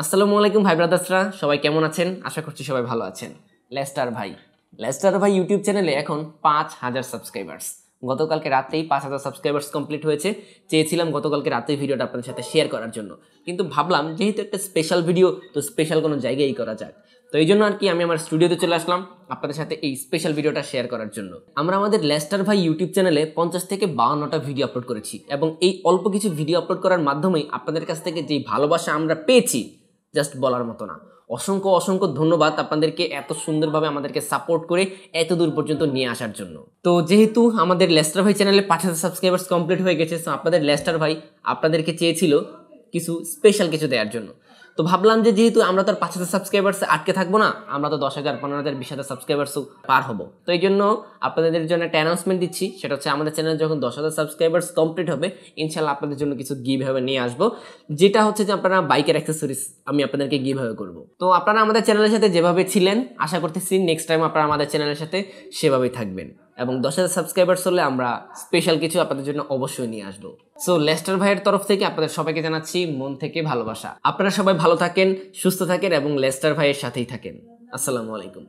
আসসালামু আলাইকুম ভাই ব্রাদার্সরা, সবাই কেমন আছেন? আশা করছি সবাই ভালো আছেন। লেস্টার ভাই ইউটিউব চ্যানেলে এখন 5,000 সাবস্ক্রাইবার্স। গতকালকে রাতেই 5,000 সাবস্ক্রাইবার্স কমপ্লিট হয়েছে। চেয়েছিলাম গতকালকে রাতেই ভিডিওটা আপনাদের সাথে শেয়ার করার জন্য, কিন্তু ভাবলাম যেহেতু একটা স্পেশাল ভিডিও, তো স্পেশাল কোনো জায়গায় করা যাক। তো এই জন্য আর কি আমি আমার স্টুডিওতে চলে আসলাম আপনাদের সাথে এই স্পেশাল ভিডিওটা শেয়ার করার জন্য। আমরা আমাদের লেস্টার ভাই ইউটিউব চ্যানেলে 50 থেকে 52টা ভিডিও আপলোড করেছি, এবং এই অল্প কিছু ভিডিও আপলোড করার মাধ্যমেই আপনাদের কাছ থেকে যেই ভালোবাসা আমরা পেয়েছি জাস্ট বলার মতো না। অসংখ্য অসংখ্য ধন্যবাদ আপনাদেরকে এত সুন্দরভাবে আমাদেরকে সাপোর্ট করে এত দূর পর্যন্ত নিয়ে আসার জন্য। তো যেহেতু আমাদের লেস্টার ভাই চ্যানেলে 5,000 সাবস্ক্রাইবার্স কমপ্লিট হয়ে গেছে, তো আপনাদের লেস্টার ভাই আপনাদেরকে চেয়েছিল কিছু স্পেশাল কিছু দেওয়ার জন্য। তো ভাবলাম যে যেহেতু আমরা তো আর 5,000 সাবস্ক্রাইবার্স আটকে থাকবো না, আমরা তো 10,000, 15,000, 20,000 সাবস্ক্রাইবার্সও পার হবো। তো এই জন্য আপনাদের জন্য একটা অ্যানাউন্সমেন্ট দিচ্ছি, সেটা হচ্ছে আমাদের চ্যানেলে যখন 10,000 সাবস্ক্রাইবার্স কমপ্লিট হবে, ইনশাল্লাহ আপনাদের জন্য কিছু গিভ হবে নিয়ে আসবো, যেটা হচ্ছে যে আপনারা বাইকের অ্যাক্সেসরিজ আমি আপনাদেরকে গিভ হবে করবো। তো আপনারা আমাদের চ্যানেলের সাথে যেভাবে ছিলেন, আশা করতেছি নেক্সট টাইম আপনারা আমাদের চ্যানেলের সাথে সেভাবেই থাকবেন, এবং 10,000 সাবস্ক্রাইবার্স হলে আমরা স্পেশাল কিছু আপনাদের জন্য অবশ্যই নিয়ে আসবো। সো লেস্টার ভাইয়ের তরফ থেকে আপনাদের সবাইকে জানাচ্ছি মন থেকে ভালোবাসা। আপনারা সবাই ভালো থাকেন, সুস্থ থাকেন এবং লেস্টার ভাইয়ের সাথেই থাকেন। আসসালামু আলাইকুম।